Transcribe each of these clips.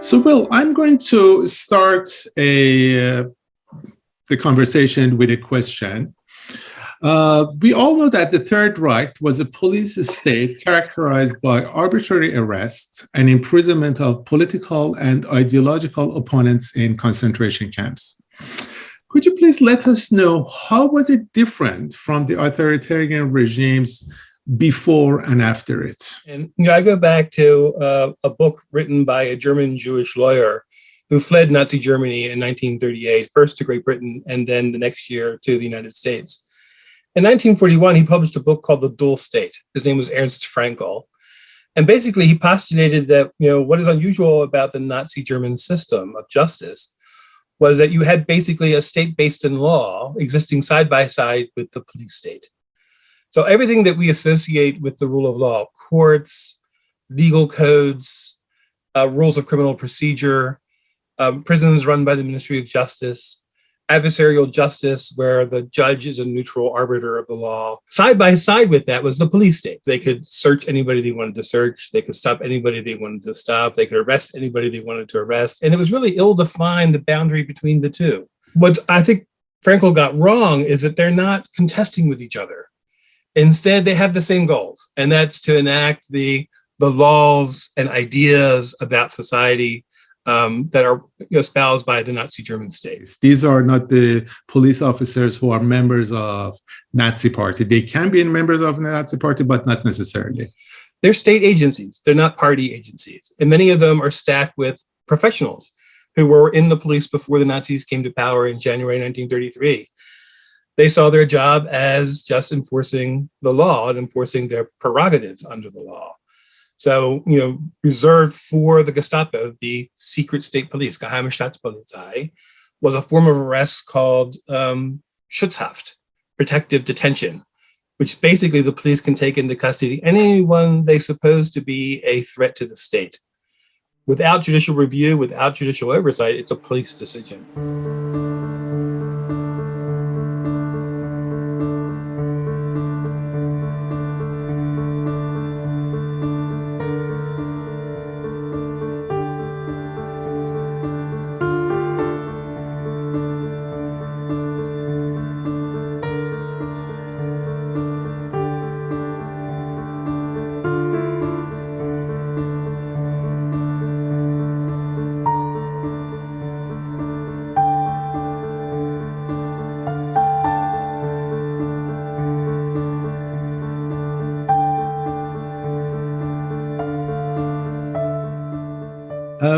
So, Will, I'm going to start the conversation with a question. We all know that the Third Reich was a police state characterized by arbitrary arrests and imprisonment of political and ideological opponents in concentration camps. Could you please let us know how was it different from the authoritarian regimes before and after it? And I go back to a book written by a German Jewish lawyer who fled Nazi Germany in 1938, first to Great Britain and then the next year to the United States. In 1941, he published a book called The Dual State. His name was Ernst Frankl. And basically, he postulated that what is unusual about the Nazi German system of justice was that you had basically a state based in law existing side by side with the police state. So everything that we associate with the rule of law, courts, legal codes, rules of criminal procedure, prisons run by the Ministry of Justice, adversarial justice, where the judge is a neutral arbiter of the law. Side by side with that was the police state. They could search anybody they wanted to search. They could stop anybody they wanted to stop. They could arrest anybody they wanted to arrest. And it was really ill-defined, the boundary between the two. What I think Frankl got wrong is that they're not contesting with each other. Instead, they have the same goals, and that's to enact the laws and ideas about society that are espoused by the Nazi German state. These are not the police officers who are members of Nazi party. They can be members of the Nazi party, but not necessarily. They're state agencies. They're not party agencies. And many of them are staffed with professionals who were in the police before the Nazis came to power in January 1933. They saw their job as just enforcing the law and enforcing their prerogatives under the law. So, reserved for the Gestapo, the secret state police, Geheime Staatspolizei, was a form of arrest called Schutzhaft, protective detention, which basically the police can take into custody anyone they suppose to be a threat to the state. Without judicial review, without judicial oversight, it's a police decision.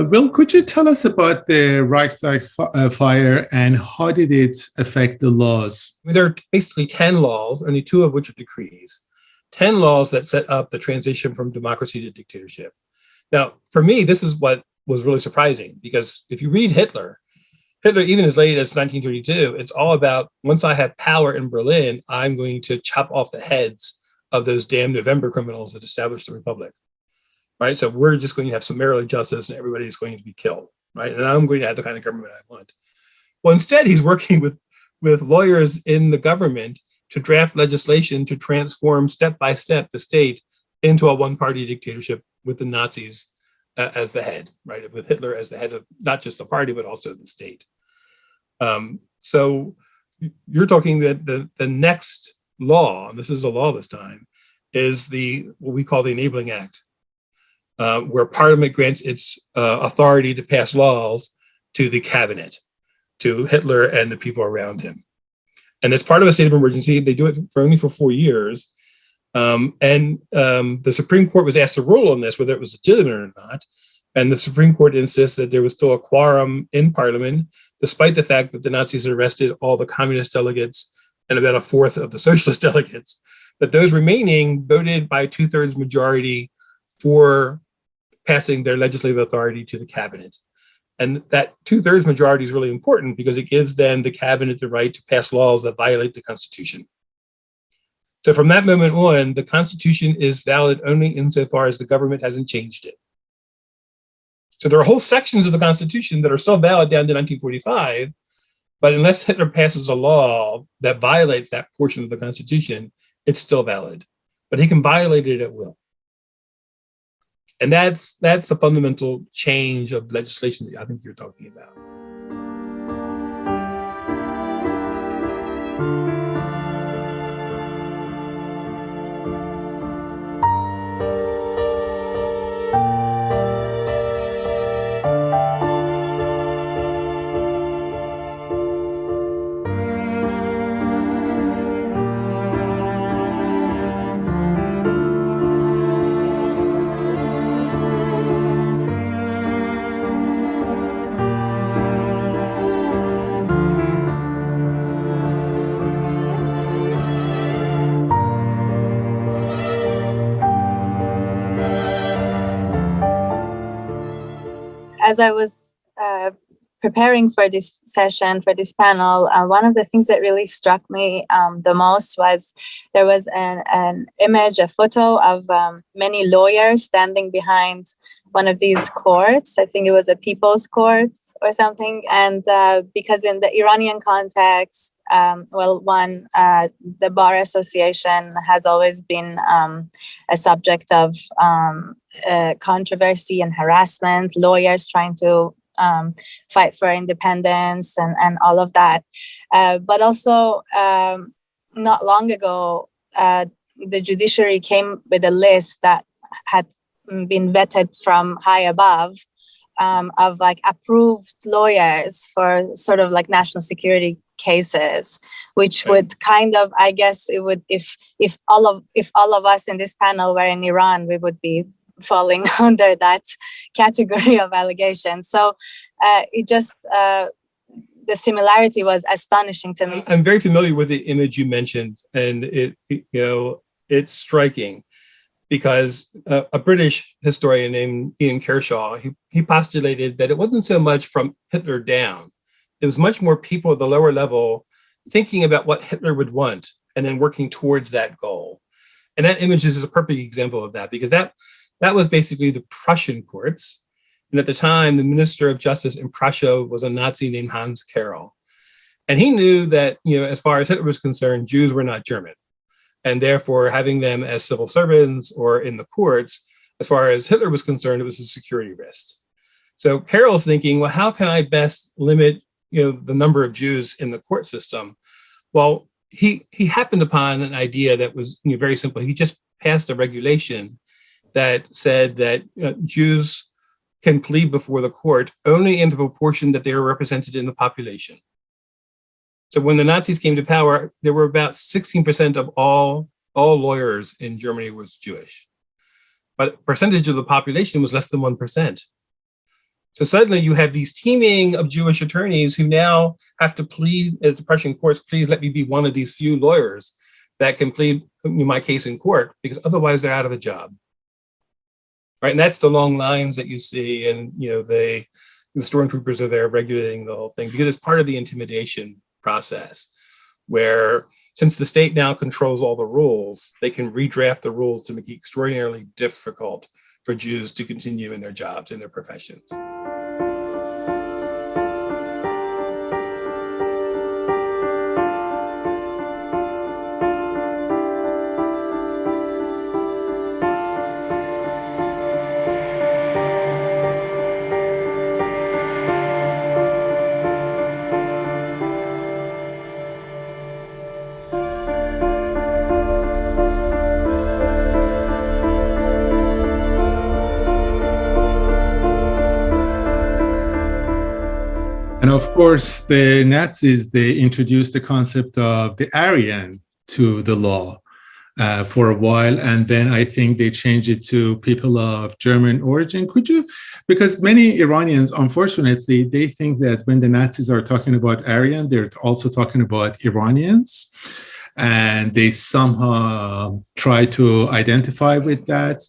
Will, could you tell us about the Reichstag fire and how did it affect the laws? There are basically 10 laws, only 2 of which are decrees. 10 laws that set up the transition from democracy to dictatorship. Now, for me, this is what was really surprising, because if you read Hitler, even as late as 1932, it's all about, once I have power in Berlin, I'm going to chop off the heads of those damn November criminals that established the Republic. Right, so we're just going to have summarily justice, and everybody's going to be killed. Right, and I'm going to have the kind of government I want. Well, instead, he's working with lawyers in the government to draft legislation to transform step by step the state into a one-party dictatorship with the Nazis as the head. Right, with Hitler as the head of not just the party but also the state. So you're talking that the next law, and this is a law this time, is what we call the Enabling Act. Where Parliament grants its authority to pass laws to the cabinet, to Hitler and the people around him. And as part of a state of emergency, they do it only for 4 years. And the Supreme Court was asked to rule on this, whether it was legitimate or not. And the Supreme Court insists that there was still a quorum in Parliament, despite the fact that the Nazis arrested all the communist delegates and about a fourth of the socialist delegates. But those remaining voted by a 2/3 majority for passing their legislative authority to the cabinet. And that 2/3 majority is really important because it gives then the cabinet the right to pass laws that violate the Constitution. So from that moment on, the Constitution is valid only insofar as the government hasn't changed it. So there are whole sections of the Constitution that are still valid down to 1945, but unless Hitler passes a law that violates that portion of the Constitution, it's still valid. But he can violate it at will. And that's a fundamental change of legislation that I think you're talking about. As I was preparing for this session, for this panel, one of the things that really struck me the most was there was an image, a photo of many lawyers standing behind one of these courts. I think it was a people's court or something. And because in the Iranian context, the Bar Association has always been a subject of controversy and harassment, lawyers trying to fight for independence and all of that. But also, not long ago, the judiciary came with a list that had been vetted from high above of like approved lawyers for sort of like national security cases, which would kind of, I guess it would, if all of us in this panel were in Iran, we would be falling under that category of allegations. So it just, the similarity was astonishing to me. I'm very familiar with the image you mentioned, and it's striking because a British historian named Ian Kershaw, he postulated that it wasn't so much from Hitler down. It was much more people at the lower level thinking about what Hitler would want and then working towards that goal. And that image is a perfect example of that, because that was basically the Prussian courts. And at the time, the Minister of Justice in Prussia was a Nazi named Hans Carroll. And he knew that, as far as Hitler was concerned, Jews were not German. And therefore, having them as civil servants or in the courts, as far as Hitler was concerned, it was a security risk. So Carroll's thinking, well, how can I best limit the number of Jews in the court system? Well, he happened upon an idea that was very simple. He just passed a regulation that said that Jews can plead before the court only in the proportion that they are represented in the population. So when the Nazis came to power, there were about 16% of all lawyers in Germany was Jewish, but percentage of the population was less than 1%. So suddenly you have these teaming of Jewish attorneys who now have to plead at the Prussian courts, please let me be one of these few lawyers that can plead my case in court, because otherwise they're out of a job. Right, and that's the long lines that you see, and the stormtroopers are there regulating the whole thing, because it's part of the intimidation process, where since the state now controls all the rules, they can redraft the rules to make it extraordinarily difficult for Jews to continue in their jobs, in their professions. And of course, the Nazis, they introduced the concept of the Aryan to the law for a while. And then I think they changed it to people of German origin. Could you, because many Iranians, unfortunately, they think that when the Nazis are talking about Aryan, they're also talking about Iranians. And they somehow try to identify with that.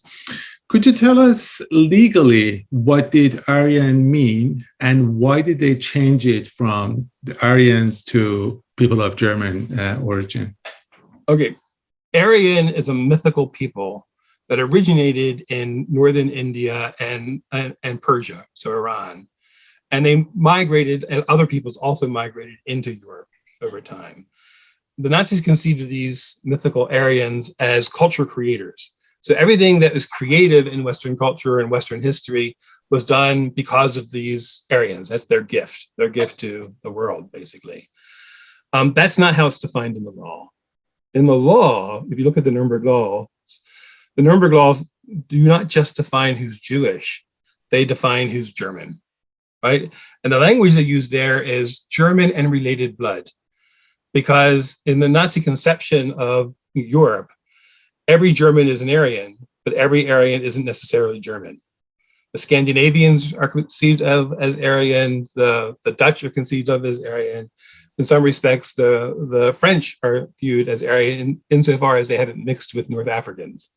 Could you tell us legally what did Aryan mean, and why did they change it from the Aryans to people of German origin? Okay, Aryan is a mythical people that originated in northern India and Persia, so Iran. And they migrated, and other peoples also migrated into Europe over time. The Nazis conceived of these mythical Aryans as culture creators. So everything that was creative in Western culture and Western history was done because of these Aryans. That's their gift to the world, basically. That's not how it's defined in the law. In the law, if you look at the Nuremberg laws do not just define who's Jewish, they define who's German, right? And the language they use there is German and related blood, because in the Nazi conception of Europe, every German is an Aryan, but every Aryan isn't necessarily German. The Scandinavians are conceived of as Aryan, the Dutch are conceived of as Aryan. In some respects, the French are viewed as Aryan insofar as they haven't mixed with North Africans,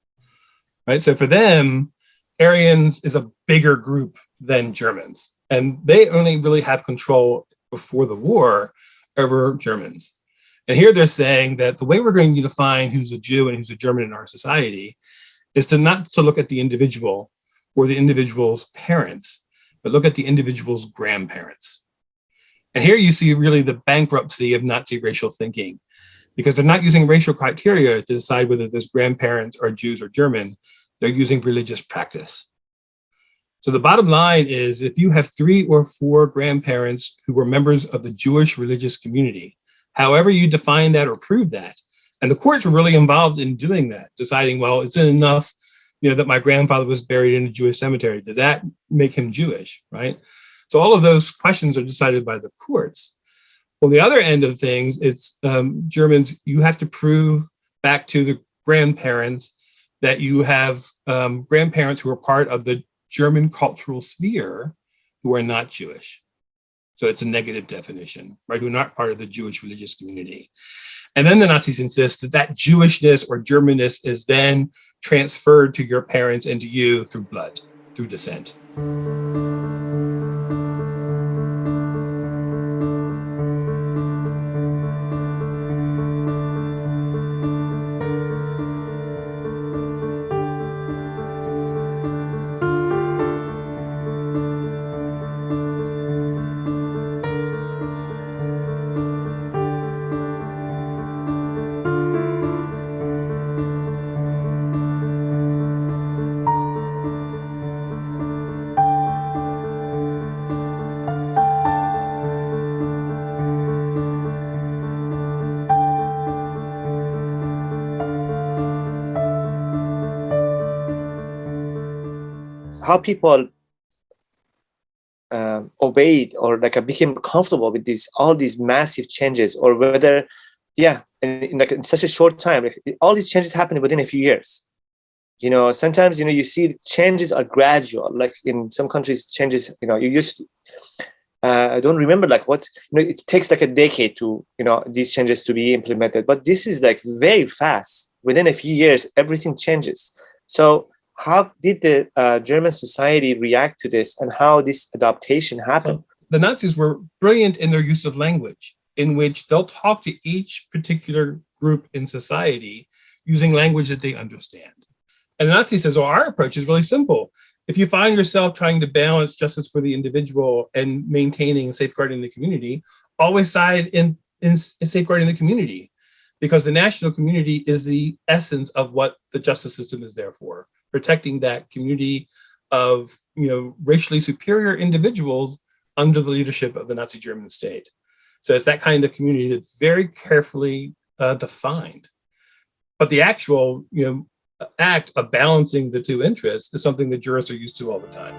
right? So for them, Aryans is a bigger group than Germans, and they only really have control before the war over Germans. And here they're saying that the way we're going to define who's a Jew and who's a German in our society is to not to look at the individual or the individual's parents, but look at the individual's grandparents. And here you see really the bankruptcy of Nazi racial thinking, because they're not using racial criteria to decide whether those grandparents are Jews or German. They're using religious practice. So the bottom line is, if you have 3 or 4 grandparents who were members of the Jewish religious community, however you define that or prove that, and the courts were really involved in doing that, deciding, well, it's enough, that my grandfather was buried in a Jewish cemetery. Does that make him Jewish, right? So all of those questions are decided by the courts. On the other end of things, it's Germans, you have to prove back to the grandparents that you have grandparents who are part of the German cultural sphere who are not Jewish. So it's a negative definition, right? Who are not part of the Jewish religious community. And then the Nazis insist that Jewishness or Germanness is then transferred to your parents and to you through blood, through descent. How people obeyed or became comfortable with all these massive changes, or whether, in such a short time, all these changes happen within a few years. Sometimes, you see changes are gradual, like in some countries, changes, you used to, I don't remember it takes a decade to, these changes to be implemented, but this is very fast. Within a few years, everything changes. So how did the German society react to this, and how this adaptation happened? The Nazis were brilliant in their use of language, in which they'll talk to each particular group in society using language that they understand. And the Nazi says, well, our approach is really simple. If you find yourself trying to balance justice for the individual and maintaining and safeguarding the community, always side in safeguarding the community, because the national community is the essence of what the justice system is there for. Protecting that community of, racially superior individuals under the leadership of the Nazi German state. So it's that kind of community that's very carefully defined. But the actual, act of balancing the two interests is something that jurists are used to all the time.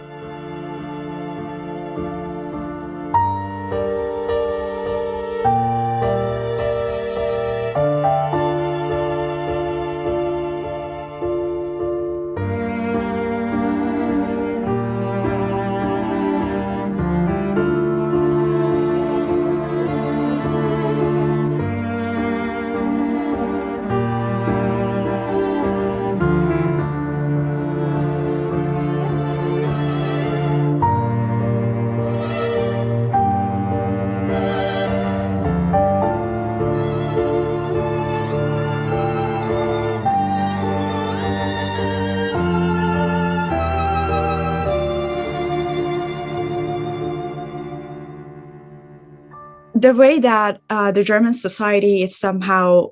the way that the German society is somehow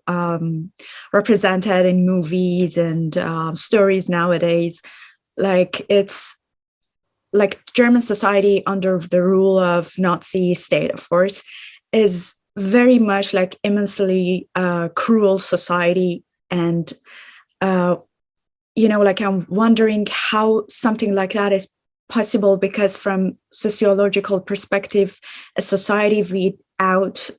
represented in movies and stories nowadays, like it's like German society under the rule of Nazi state, of course, is very much like immensely cruel society. And, like I'm wondering how something like that is possible, because from sociological perspective, a society without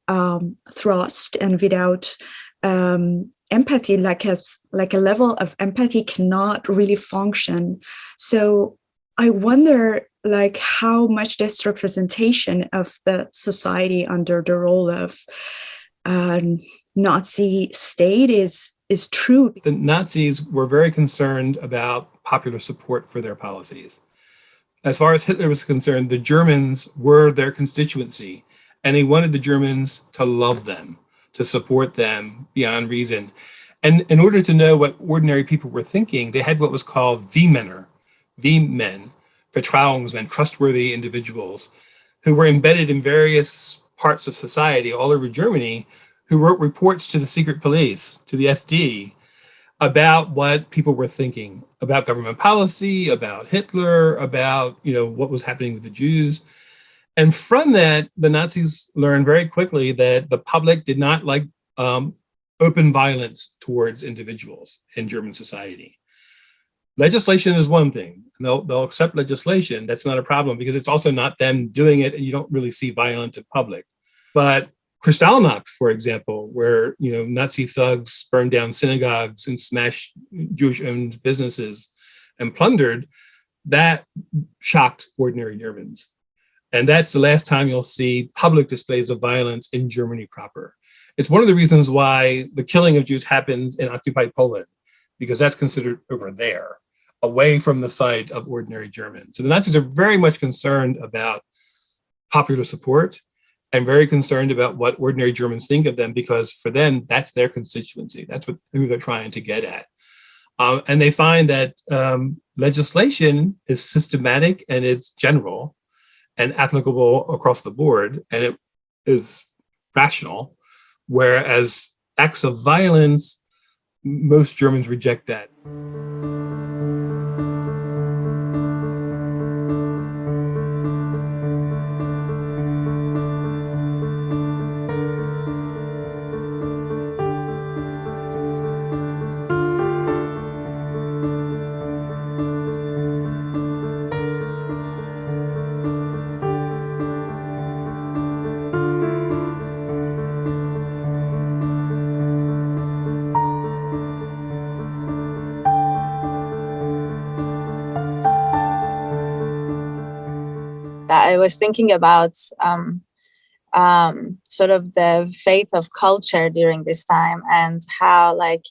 trust and without empathy, like a level of empathy, cannot really function. So I wonder, like, how much this representation of the society under the role of Nazi state is true. The Nazis were very concerned about popular support for their policies. As far as Hitler was concerned, the Germans were their constituency, and they wanted the Germans to love them, to support them beyond reason. And in order to know what ordinary people were thinking, they had what was called V-men, Vertrauensmen, trustworthy individuals, who were embedded in various parts of society all over Germany, who wrote reports to the secret police, to the SD, about what people were thinking about government policy, about Hitler, about what was happening with the Jews. And from that, the Nazis learned very quickly that the public did not like open violence towards individuals in German society. Legislation is one thing. They'll accept legislation. That's not a problem, because it's also not them doing it, and you don't really see violence in public. But Kristallnacht, for example, where Nazi thugs burned down synagogues and smashed Jewish-owned businesses and plundered, that shocked ordinary Germans. And that's the last time you'll see public displays of violence in Germany proper. It's one of the reasons why the killing of Jews happens in occupied Poland, because that's considered over there, away from the sight of ordinary Germans. So the Nazis are very much concerned about popular support, and very concerned about what ordinary Germans think of them, because for them, that's their constituency. That's who they're trying to get at. And they find that legislation is systematic and it's general and applicable across the board, and it is rational, whereas acts of violence, most Germans reject that. I was thinking about sort of the fate of culture during this time, and how, like,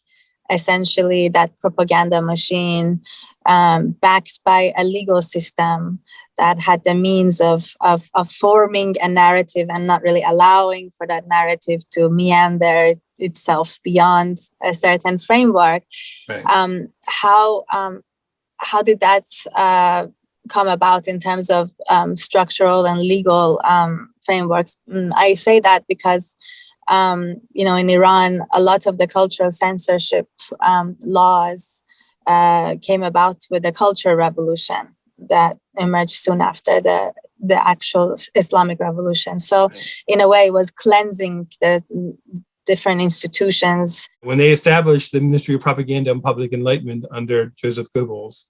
essentially that propaganda machine, backed by a legal system that had the means of forming a narrative and not really allowing for that narrative to meander itself beyond a certain framework. Right. How did that come about in terms of structural and legal frameworks? I say that because, in Iran, a lot of the cultural censorship laws came about with the cultural revolution that emerged soon after the actual Islamic revolution. So in a way, it was cleansing the different institutions. When they established the Ministry of Propaganda and Public Enlightenment under Joseph Goebbels,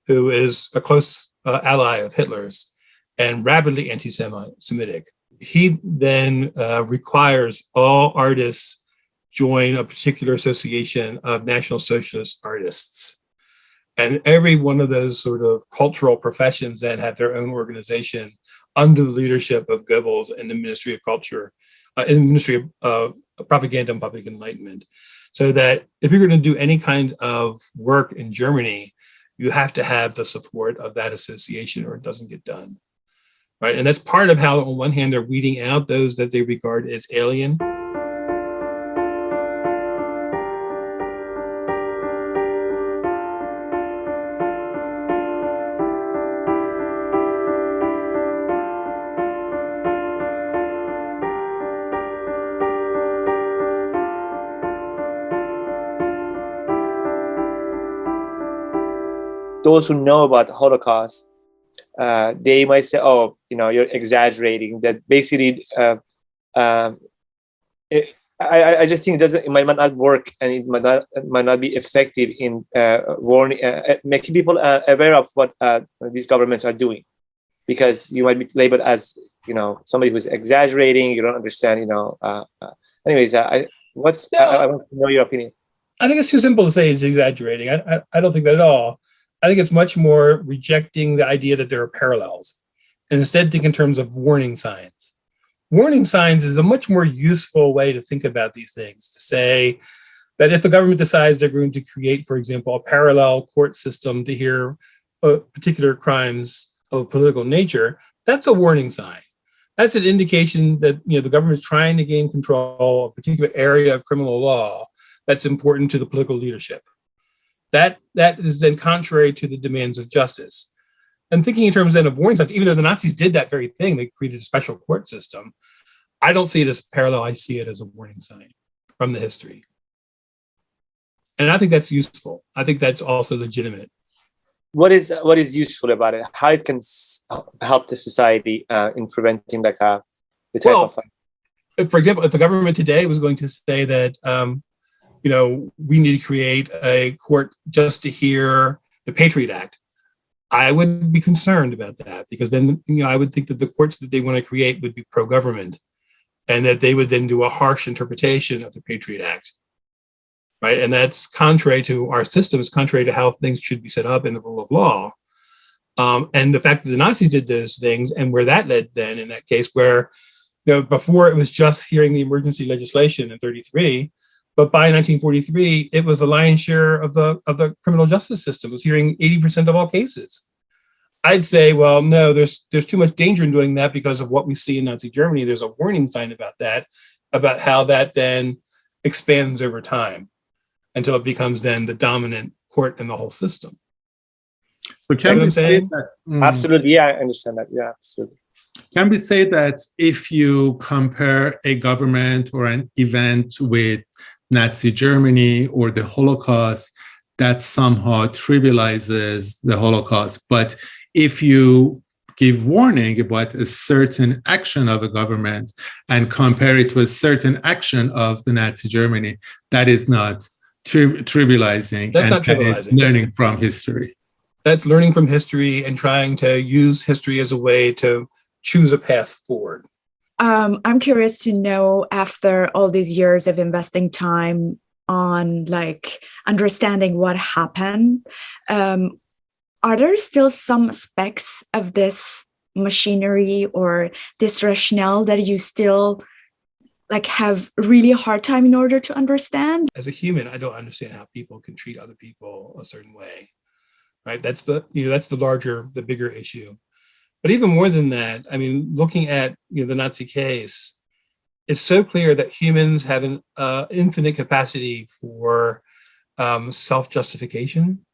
who is a close ally of Hitler's and rapidly anti-Semitic, he then requires all artists join a particular association of National Socialist artists. And every one of those sort of cultural professions then have their own organization under the leadership of Goebbels and the Ministry of Culture, in the Ministry of Propaganda and Public Enlightenment. So that if you're going to do any kind of work in Germany, you have to have the support of that association or it doesn't get done. Right? And that's part of how, on one hand, they're weeding out those that they regard as alien. those who know about the Holocaust, they might say, "Oh, you're exaggerating." That basically, I just think it might not work, and it might not be effective in warning, making people aware of what these governments are doing, because you might be labeled as somebody who's exaggerating. You don't understand. Anyways, I want to know your opinion. I think it's too simple to say it's exaggerating. I don't think that at all. I think it's much more rejecting the idea that there are parallels, and instead think in terms of warning signs. Warning signs is a much more useful way to think about these things, to say that if the government decides they're going to create, for example, a parallel court system to hear particular crimes of political nature, that's a warning sign. That's an indication that the government is trying to gain control of a particular area of criminal law that's important to the political leadership. That is then contrary to the demands of justice. And thinking in terms then of warning signs, even though the Nazis did that very thing, they created a special court system, I don't see it as parallel, I see it as a warning sign from the history. And I think that's useful. I think that's also legitimate. What is useful about it? How it can help the society in preventing the type of... For example, if the government today was going to say that, we need to create a court just to hear the Patriot Act, I would be concerned about that, because then, I would think that the courts that they want to create would be pro-government, and that they would then do a harsh interpretation of the Patriot Act, right? And that's contrary to our system, it's contrary to how things should be set up in the rule of law. And the fact that the Nazis did those things, and where that led then in that case, where, before it was just hearing the emergency legislation in 1933, but by 1943, it was the lion's share of the criminal justice system, was hearing 80% of all cases. I'd say, well, no, there's too much danger in doing that because of what we see in Nazi Germany. There's a warning sign about that, about how that then expands over time until it becomes then the dominant court in the whole system. So can we say that? Absolutely, yeah, I understand that. Yeah, absolutely. Can we say that if you compare a government or an event with Nazi Germany or the Holocaust, that somehow trivializes the Holocaust? But if you give warning about a certain action of a government and compare it to a certain action of the Nazi Germany, that is not trivializing. That's not trivializing. That is learning from history. That's learning from history and trying to use history as a way to choose a path forward. I'm curious to know, after all these years of investing time on understanding what happened, are there still some aspects of this machinery or this rationale that you still have really a hard time in order to understand? As a human, I don't understand how people can treat other people a certain way, right? That's the bigger issue. But even more than that, I mean, looking at the Nazi case, it's so clear that humans have an infinite capacity for self-justification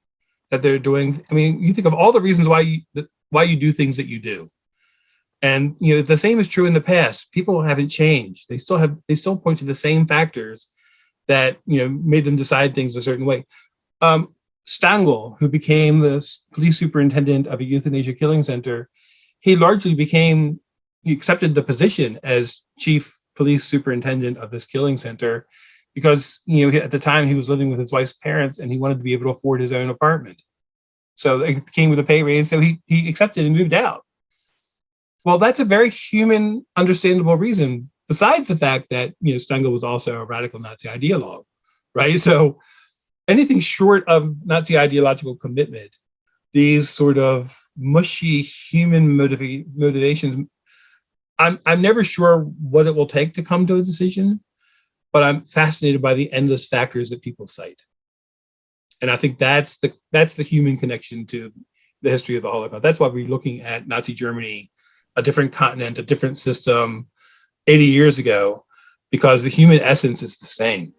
that they're doing. I mean, you think of all the reasons why you do things that you do, and the same is true in the past. People haven't changed. They still point to the same factors that made them decide things a certain way. Stangl, who became the police superintendent of a euthanasia killing center, he largely accepted the position as chief police superintendent of this killing center because, at the time he was living with his wife's parents and he wanted to be able to afford his own apartment. So it came with a pay raise. So he accepted and moved out. Well, that's a very human, understandable reason, besides the fact that, Stangl was also a radical Nazi ideologue, right? So anything short of Nazi ideological commitment, these sort of mushy human motivations, I'm never sure what it will take to come to a decision, but I'm fascinated by the endless factors that people cite. And I think that's the human connection to the history of the Holocaust. That's why we're looking at Nazi Germany, a different continent, a different system 80 years ago, because the human essence is the same.